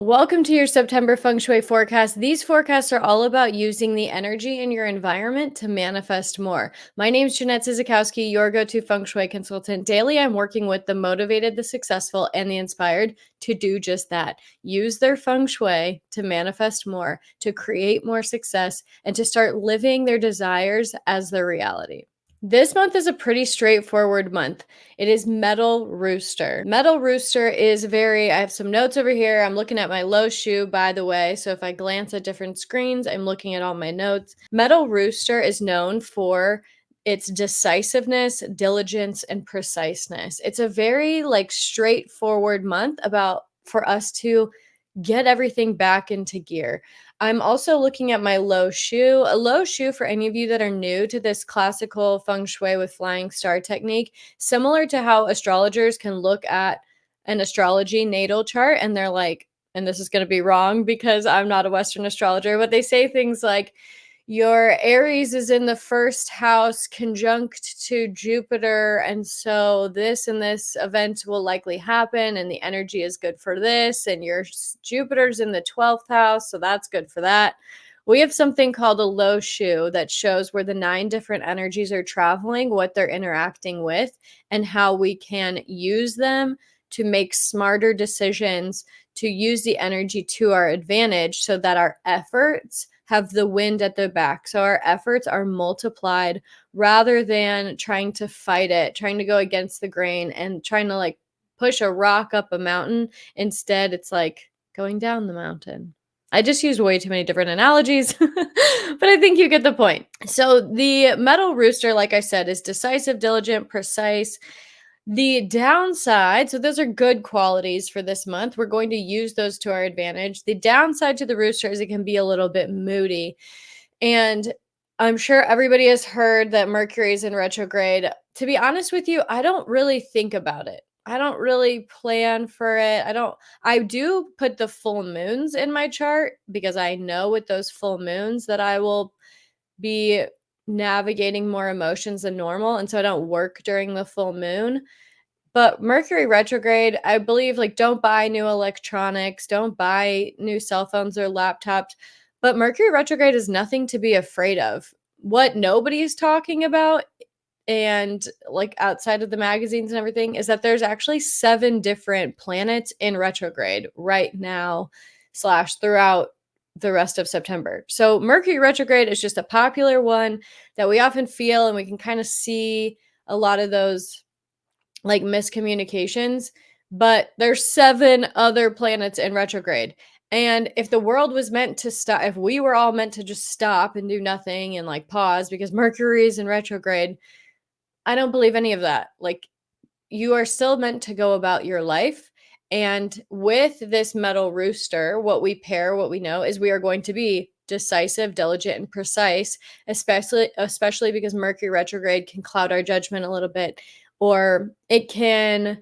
Welcome to your September Feng Shui forecast. These forecasts are all about using the energy in your environment to manifest more. My name is Jeanette Zizikowski, your go-to Feng Shui consultant. Daily, I'm working with the motivated, the successful, and the inspired to do just that. Use their Feng Shui to manifest more, to create more success, and to start living their desires as their reality. This month is a pretty straightforward month. It is Metal Rooster. Metal Rooster is I have some notes over here. I'm looking at my low shoe, by the way. So if I glance at different screens, I'm looking at all my notes. Metal Rooster is known for its decisiveness, diligence, and preciseness. It's a very straightforward month about for us to get everything back into gear. I'm also looking at my low shoe. A low shoe, for any of you that are new to this classical feng shui with flying star technique, similar to how astrologers can look at an astrology natal chart and they're like, and this is going to be wrong because I'm not a Western astrologer, but they say things like, your Aries is in the first house conjunct to Jupiter. And so this and this event will likely happen. And the energy is good for this. And your Jupiter's in the 12th house. So that's good for that. We have something called a low shoe that shows where the 9 different energies are traveling, what they're interacting with, and how we can use them to make smarter decisions, to use the energy to our advantage so that our efforts have the wind at their back. So our efforts are multiplied rather than trying to fight it, trying to go against the grain and trying to push a rock up a mountain. Instead, it's like going down the mountain. I just used way too many different analogies, but I think you get the point. So the metal rooster, like I said, is decisive, diligent, precise. The downside, so those are good qualities for this month. We're going to use those to our advantage. The downside to the rooster is it can be a little bit moody. And I'm sure everybody has heard that Mercury is in retrograde. To be honest with you, I don't really think about it. I don't really plan for it. I do put the full moons in my chart because I know with those full moons that I will be navigating more emotions than normal. And so I don't work during the full moon. But Mercury retrograde, I believe, don't buy new electronics, don't buy new cell phones or laptops. But Mercury retrograde is nothing to be afraid of. What nobody's talking about, and outside of the magazines and everything, is that there's actually 7 different planets in retrograde right now / throughout the rest of September. So Mercury retrograde is just a popular one that we often feel, and we can kind of see a lot of those miscommunications, but there's 7 other planets in retrograde. And if the world was meant to stop, if we were all meant to just stop and do nothing and pause because Mercury is in retrograde, I don't believe any of that. You are still meant to go about your life. And with this metal rooster, what we know is we are going to be decisive, diligent, and precise, especially because Mercury retrograde can cloud our judgment a little bit, or it can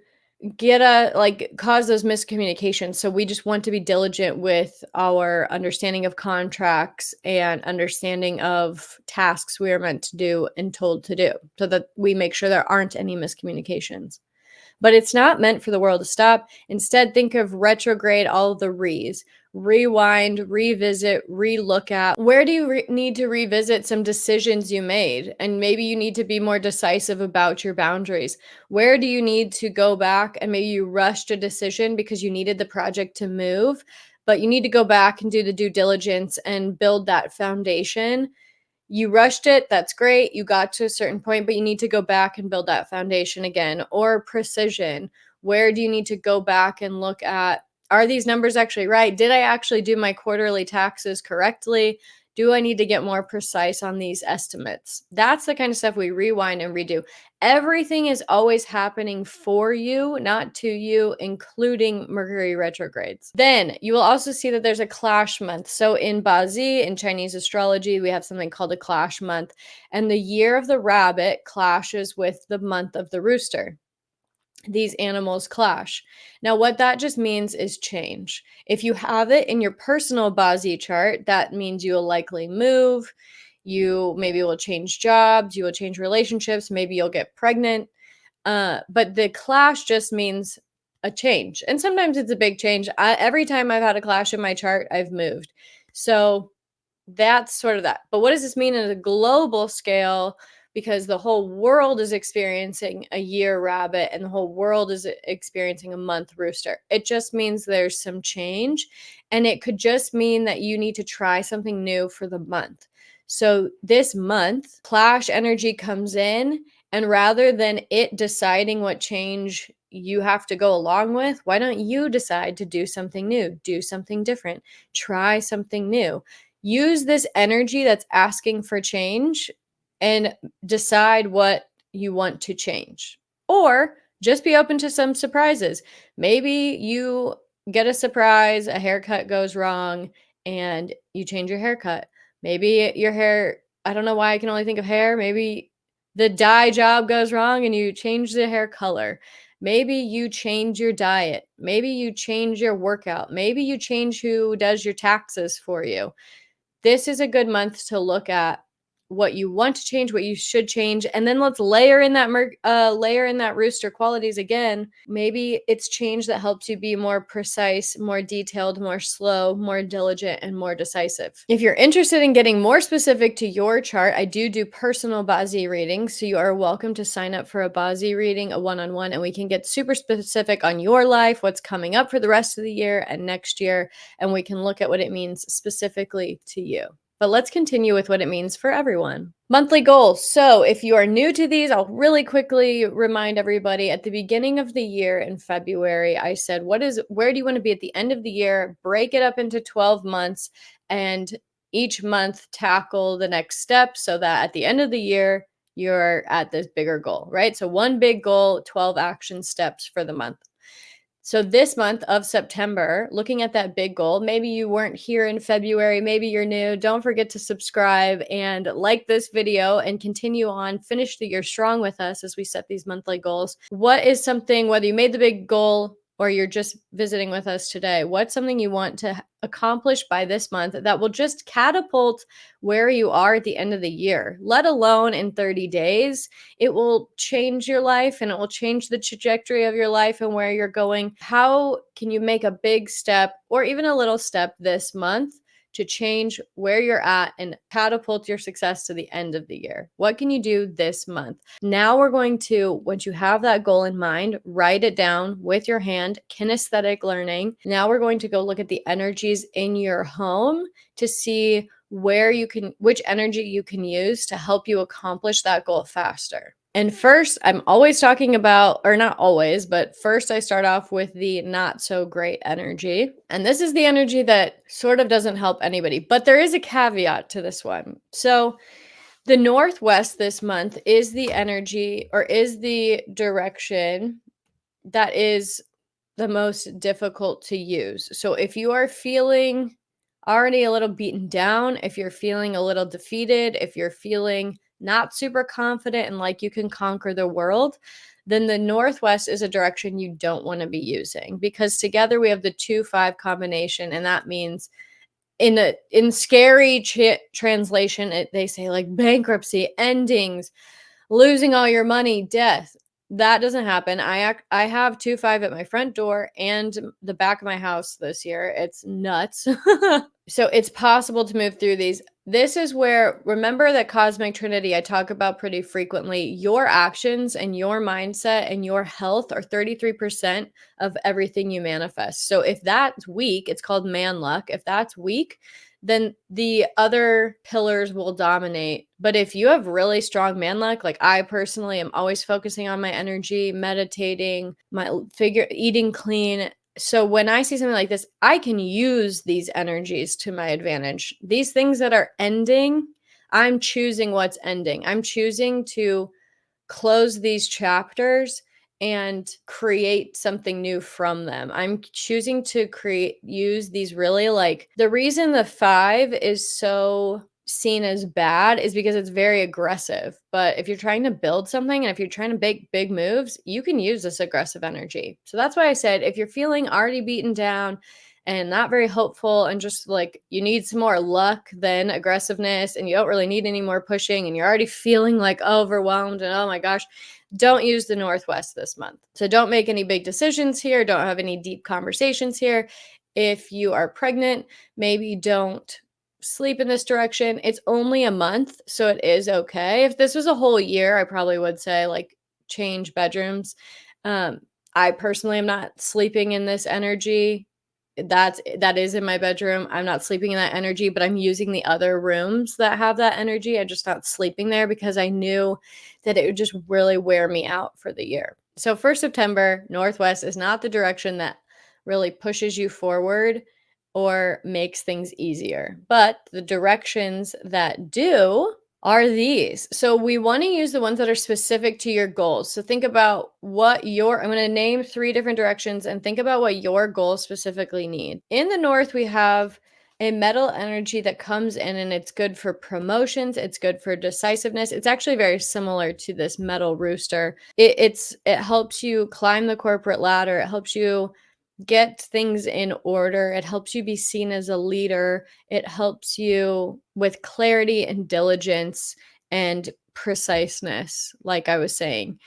cause those miscommunications. So we just want to be diligent with our understanding of contracts and understanding of tasks we are meant to do and told to do, so that we make sure there aren't any miscommunications. But it's not meant for the world to stop. Instead, think of retrograde, all of the rewind, revisit, relook at. Where do you need to revisit some decisions you made? And maybe you need to be more decisive about your boundaries. Where do you need to go back and maybe you rushed a decision because you needed the project to move, but you need to go back and do the due diligence and build that foundation. You rushed it, that's great. You got to a certain point, but you need to go back and build that foundation again. Or precision. Where do you need to go back and look at, are these numbers actually right? Did I actually do my quarterly taxes correctly? Do I need to get more precise on these estimates? That's the kind of stuff we rewind and redo. Everything is always happening for you, not to you, including Mercury retrogrades. Then you will also see that there's a clash month. So in Bazi, in Chinese astrology, we have something called a clash month. And the year of the rabbit clashes with the month of the rooster. These animals clash. Now, what that just means is change. If you have it in your personal Bazi chart, that means you will likely move. You maybe will change jobs. You will change relationships. Maybe you'll get pregnant. But the clash just means a change. And sometimes it's a big change. Every time I've had a clash in my chart, I've moved. So that's sort of that. But what does this mean at a global scale? Because the whole world is experiencing a year rabbit and the whole world is experiencing a month rooster. It just means there's some change. And it could just mean that you need to try something new for the month. So this month, clash energy comes in. And rather than it deciding what change you have to go along with, why don't you decide to do something new, do something different, try something new? Use this energy that's asking for change and decide what you want to change. Or just be open to some surprises. Maybe you get a surprise, a haircut goes wrong, and you change your haircut. Maybe your hair, I don't know why I can only think of hair. Maybe the dye job goes wrong and you change the hair color. Maybe you change your diet. Maybe you change your workout. Maybe you change who does your taxes for you. This is a good month to look at what you want to change, what you should change, and then let's layer in that rooster qualities again. Maybe it's change that helps you be more precise, more detailed, more slow, more diligent, and more decisive. If you're interested in getting more specific to your chart, I do personal Bazi readings, so you are welcome to sign up for a Bazi reading, a one-on-one, and we can get super specific on your life, what's coming up for the rest of the year and next year, and we can look at what it means specifically to you. But let's continue with what it means for everyone. Monthly goals. So if you are new to these, I'll really quickly remind everybody at the beginning of the year in February, I said, where do you want to be at the end of the year? Break it up into 12 months and each month tackle the next step so that at the end of the year, you're at this bigger goal, right? So one big goal, 12 action steps for the month. So this month of September, looking at that big goal, maybe you weren't here in February, maybe you're new. Don't forget to subscribe and like this video and continue on, finish the year strong with us as we set these monthly goals. What is something, whether you made the big goal or you're just visiting with us today, what's something you want to accomplish by this month that will just catapult where you are at the end of the year, let alone in 30 days? It will change your life and it will change the trajectory of your life and where you're going. How can you make a big step or even a little step this month to change where you're at and catapult your success to the end of the year? What can you do this month? Now we're going to, once you have that goal in mind, write it down with your hand, kinesthetic learning. Now we're going to go look at the energies in your home to see which energy you can use to help you accomplish that goal faster. And first, I'm always talking about, or not always, but first I start off with the not so great energy. And this is the energy that sort of doesn't help anybody, but there is a caveat to this one. So the Northwest this month is the energy or is the direction that is the most difficult to use. So if you are feeling already a little beaten down, if you're feeling a little defeated, if you're feeling not super confident and like you can conquer the world, then the Northwest is a direction you don't want to be using, because together we have the 2-5 combination, and that means in scary translation, they say like bankruptcy, endings, losing all your money, death. That doesn't happen. I have 2-5 at my front door and the back of my house this year. It's nuts. So it's possible to move through these. This is where, remember that cosmic trinity I talk about pretty frequently. Your actions and your mindset and your health are 33% of everything you manifest. So if that's weak, it's called man luck. If that's weak, then the other pillars will dominate. But if you have really strong man luck, like I personally am always focusing on my energy, meditating, eating clean. So when I see something like this, I can use these energies to my advantage. These things that are ending, I'm choosing what's ending. I'm choosing to close these chapters and create something new from them. I'm choosing to use these really, like, the reason the 5 is so seen as bad is because it's very aggressive. But if you're trying to build something and if you're trying to make big moves, you can use this aggressive energy. So that's why I said, if you're feeling already beaten down and not very hopeful and just like you need some more luck than aggressiveness and you don't really need any more pushing and you're already feeling like overwhelmed and oh my gosh, don't use the Northwest this month. So don't make any big decisions here. Don't have any deep conversations here. If you are pregnant, maybe don't sleep in this direction. It's only a month, so it is okay. If this was a whole year, I probably would say like change bedrooms. Um, I personally am not sleeping in this energy. That is in my bedroom. I'm not sleeping in that energy, but I'm using the other rooms that have that energy. I'm just not sleeping there because I knew that it would just really wear me out for the year. So for September, Northwest is not the direction that really pushes you forward or makes things easier. But the directions that do are these. So we want to use the ones that are specific to your goals. So think about what I'm going to name 3 different directions and think about what your goals specifically need. In the north, we have a metal energy that comes in and it's good for promotions. It's good for decisiveness. It's actually very similar to this metal rooster. It helps you climb the corporate ladder. It helps you get things in order. It helps you be seen as a leader. It helps you with clarity and diligence and preciseness, like I was saying.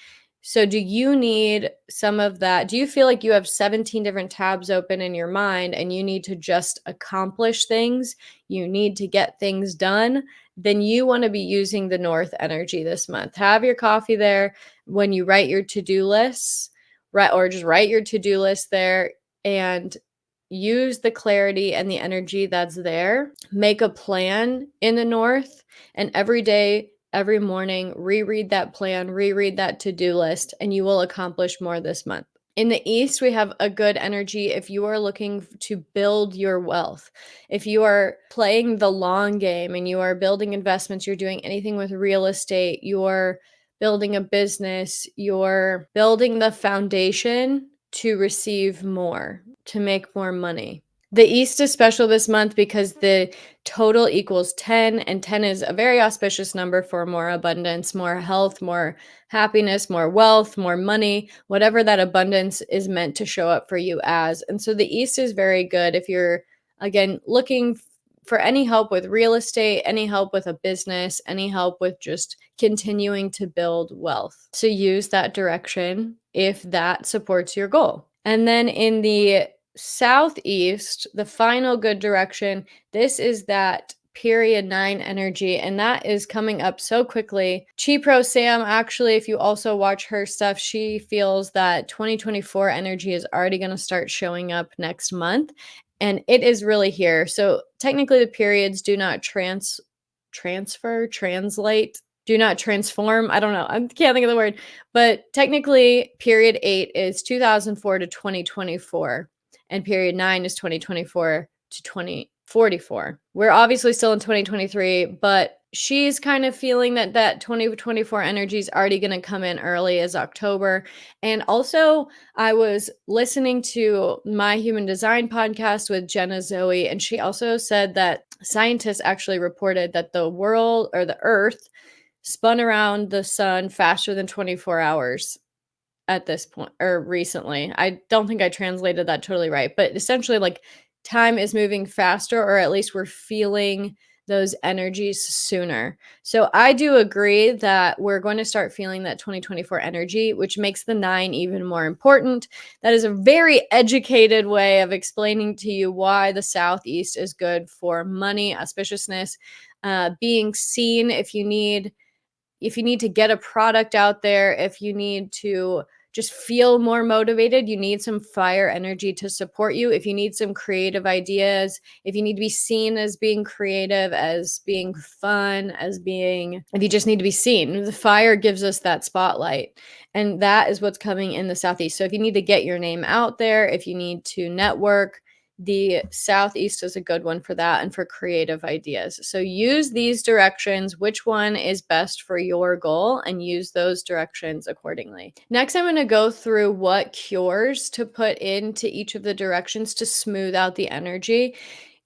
So, do you need some of that? Do you feel like you have 17 different tabs open in your mind and you need to just accomplish things? You need to get things done? Then you want to be using the North energy this month. Have your coffee there when you write your to do lists, right? Or just write your to do list there and use the clarity and the energy that's there. Make a plan in the north, and every day, every morning, reread that plan, reread that to do list, and you will accomplish more this month. In the east, we have a good energy if you are looking to build your wealth. If you are playing the long game and you are building investments, you're doing anything with real estate, you're building a business, you're building the foundation to receive more, to make more money. The East is special this month because the total equals 10, and 10 is a very auspicious number for more abundance, more health, more happiness, more wealth, more money, whatever that abundance is meant to show up for you as. And so the East is very good if you're, again, looking for any help with real estate, any help with a business, any help with just continuing to build wealth. So use that direction if that supports your goal. And then in the southeast, the final good direction, this is that period 9 energy, and that is coming up so quickly. Chi Pro Sam, actually, if you also watch her stuff, she feels that 2024 energy is already going to start showing up next month, and it is really here. So technically the periods do not translate, do not transform. I don't know. I can't think of the word, but technically period 8 is 2004 to 2024 and period 9 is 2024 to 2044. We're obviously still in 2023, but she's kind of feeling that 2024 energy is already going to come in early as October. And also, I was listening to My Human Design podcast with Jenna Zoe, and she also said that scientists actually reported that the world, or the earth, spun around the sun faster than 24 hours at this point, or recently. I don't think I translated that totally right, but essentially, like, time is moving faster, or at least we're feeling those energies sooner. So I do agree that we're going to start feeling that 2024 energy, which makes the 9 even more important. That is a very educated way of explaining to you why the southeast is good for money, auspiciousness, being seen. If you need to get a product out there, if you need to just feel more motivated, you need some fire energy to support you. If you need some creative ideas, if you need to be seen as being creative, as being fun, if you just need to be seen, the fire gives us that spotlight. And that is what's coming in the southeast. So if you need to get your name out there, if you need to network, the southeast is a good one for that and for creative ideas. So use these directions, which one is best for your goal, and use those directions accordingly. Next, I'm going to go through what cures to put into each of the directions to smooth out the energy.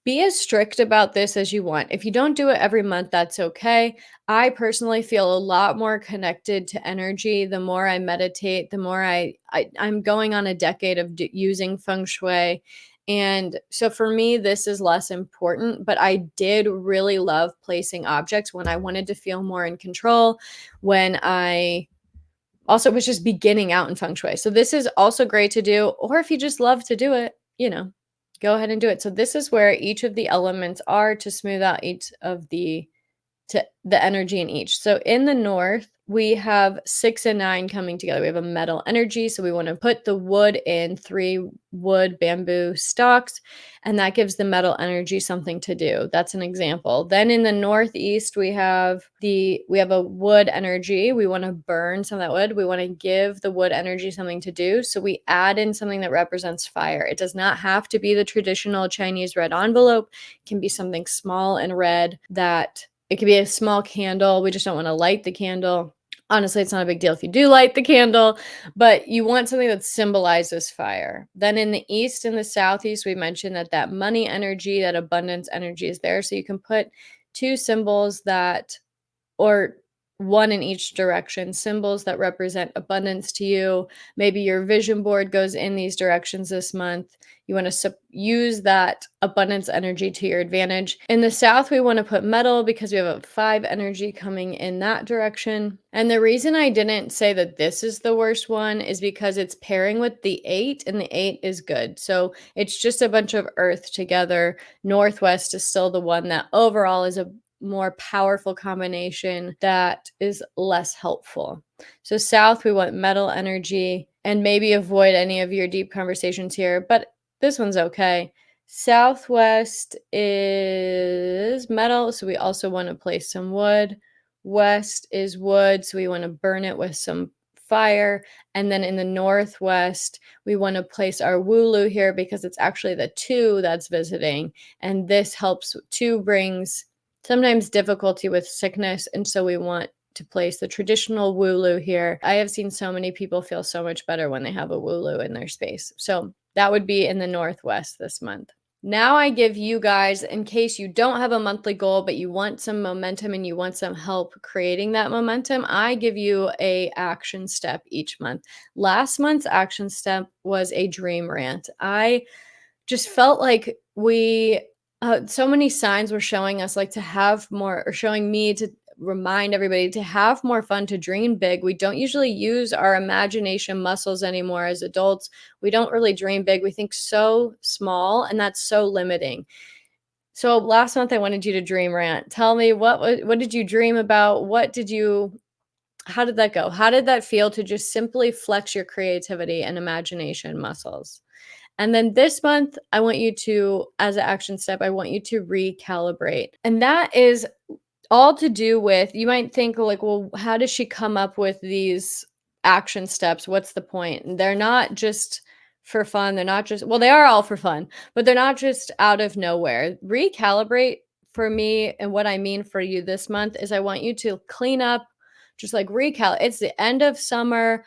Be as strict about this as you want. If you don't do it every month, that's okay. I personally feel a lot more connected to energy the more I meditate, the more I'm going on a decade of using Feng Shui. And so for me, this is less important, but I did really love placing objects when I wanted to feel more in control, when I Also, was just beginning out in feng shui. So this is also great to do, or if you just love to do it, go ahead and do it. So this is where each of the elements are to smooth out each of the energy in each. So in the north, we have 6 and 9 coming together. We have a metal energy, so we want to put the wood in 3 wood bamboo stalks, and that gives the metal energy something to do. That's an example. Then in the northeast, we have a wood energy. We want to burn some of that wood. We want to give the wood energy something to do. So we add in something that represents fire. It does not have to be the traditional Chinese red envelope. It can be something small and red that it could be a small candle. We just don't want to light the candle. Honestly, it's not a big deal if you do light the candle, but you want something that symbolizes fire. Then in the east and the southeast, we mentioned that money energy, that abundance energy is there. So you can put 2 symbols or one in each direction, symbols that represent abundance to you. Maybe your vision board goes in these directions this month. You want to use that abundance energy to your advantage. In the south, we want to put metal because we have a 5 energy coming in that direction. And the reason I didn't say that this is the worst one is because it's pairing with the 8, and the 8 is good. So it's just a bunch of earth together. Northwest is still the one that overall is a more powerful combination that is less helpful. So south, we want metal energy, and maybe avoid any of your deep conversations here, but this one's okay. Southwest is metal, so we also want to place some wood. West is wood, so we want to burn it with some fire. And then in the northwest, we want to place our Wulu here because it's actually the 2 that's visiting. And this helps. 2 brings sometimes difficulty with sickness, and so we want to place the traditional Wulu here. I have seen so many people feel so much better when they have a Wulu in their space. So that would be in the northwest this month. Now I give you guys, in case you don't have a monthly goal, but you want some momentum and you want some help creating that momentum, I give you a action step each month. Last month's action step was a dream rant. I just felt like so many signs were showing us, like, to have more, or showing me to remind everybody to have more fun, to dream big. We don't usually use our imagination muscles anymore as adults. We don't really dream big. We think so small, and that's so limiting. So last month I wanted you to dream rant. Tell me, what did you dream about? How did that go? How did that feel to just simply flex your creativity and imagination muscles? And then this month, I want you to, as an action step, I want you to recalibrate. And that is all to do with, you might think, like, well, how does she come up with these action steps? What's the point? And they're not just for fun. They're not just, well, they are all for fun, but they're not just out of nowhere. Recalibrate for me, and what I mean for you this month is I want you to clean up, just like It's the end of summer.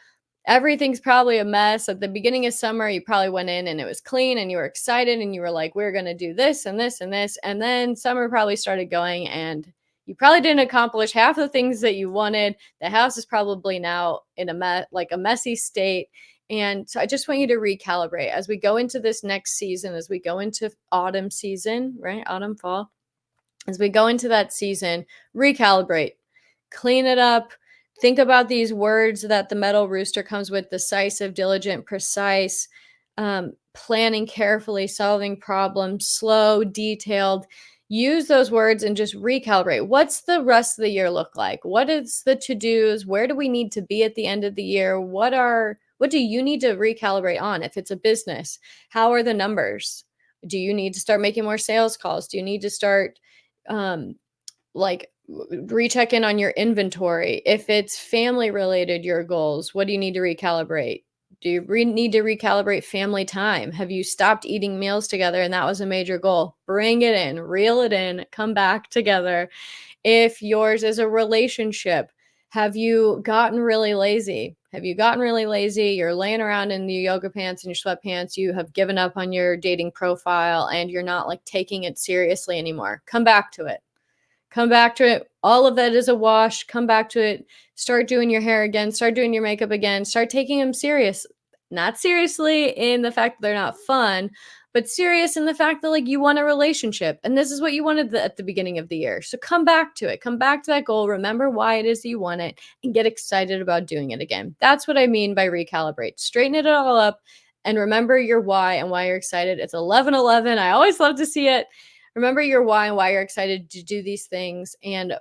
Everything's probably a mess. At the beginning of summer, you probably went in and it was clean and you were excited and you were like, we're going to do this and this and this. And then summer probably started going and you probably didn't accomplish half the things that you wanted. The house is probably now in a messy state. And so I just want you to recalibrate as we go into this next season, as we go into autumn season, right? Autumn, fall. As we go into that season, recalibrate, clean it up. Think about these words that the metal rooster comes with: decisive, diligent, precise, planning carefully, solving problems, slow, detailed. Use those words and just recalibrate. What's the rest of the year look like? What is the to-dos? Where do we need to be at the end of the year? What do you need to recalibrate on? If it's a business, how are the numbers? Do you need to start making more sales calls? Do you need to start like recheck in on your inventory? If it's family related, your goals, what do you need to recalibrate? Do you need to recalibrate family time? Have you stopped eating meals together and that was a major goal? Bring it in, reel it in, come back together. If yours is a relationship, have you gotten really lazy? Have you gotten really lazy? You're laying around in your yoga pants and your sweatpants. You have given up on your dating profile and you're not like taking it seriously anymore. Come back to it. Come back to it. All of that is a wash. Come back to it. Start doing your hair again. Start doing your makeup again. Start taking them serious. Not seriously in the fact that they're not fun, but serious in the fact that like you want a relationship and this is what you wanted at the beginning of the year. So come back to it. Come back to that goal. Remember why it is that you want it and get excited about doing it again. That's what I mean by recalibrate. Straighten it all up and remember your why and why you're excited. It's 11:11. I always love to see it. Remember your why and why you're excited to do these things and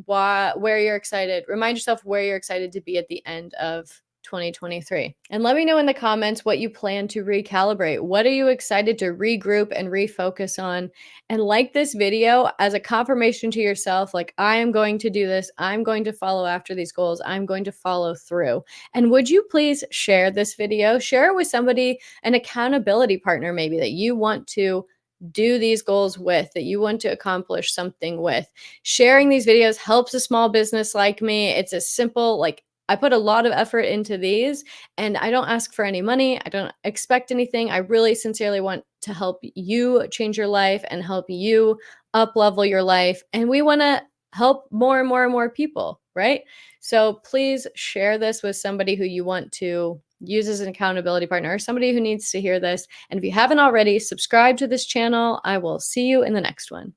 why where you're excited. Remind yourself where you're excited to be at the end of 2023. And let me know in the comments what you plan to recalibrate. What are you excited to regroup and refocus on? And like this video as a confirmation to yourself, like, I am going to do this. I'm going to follow after these goals. I'm going to follow through. And would you please share this video? Share it with somebody, an accountability partner, maybe that you want to do these goals with, that you want to accomplish something with. Sharing these videos helps a small business like me. It's a simple, like, I put a lot of effort into these and I don't ask for any money. I don't expect anything. I really sincerely want to help you change your life and help you up level your life. And we want to help more and more and more people, right? So please share this with somebody who you want to use as an accountability partner or somebody who needs to hear this. And if you haven't already, subscribe to this channel. I will see you in the next one.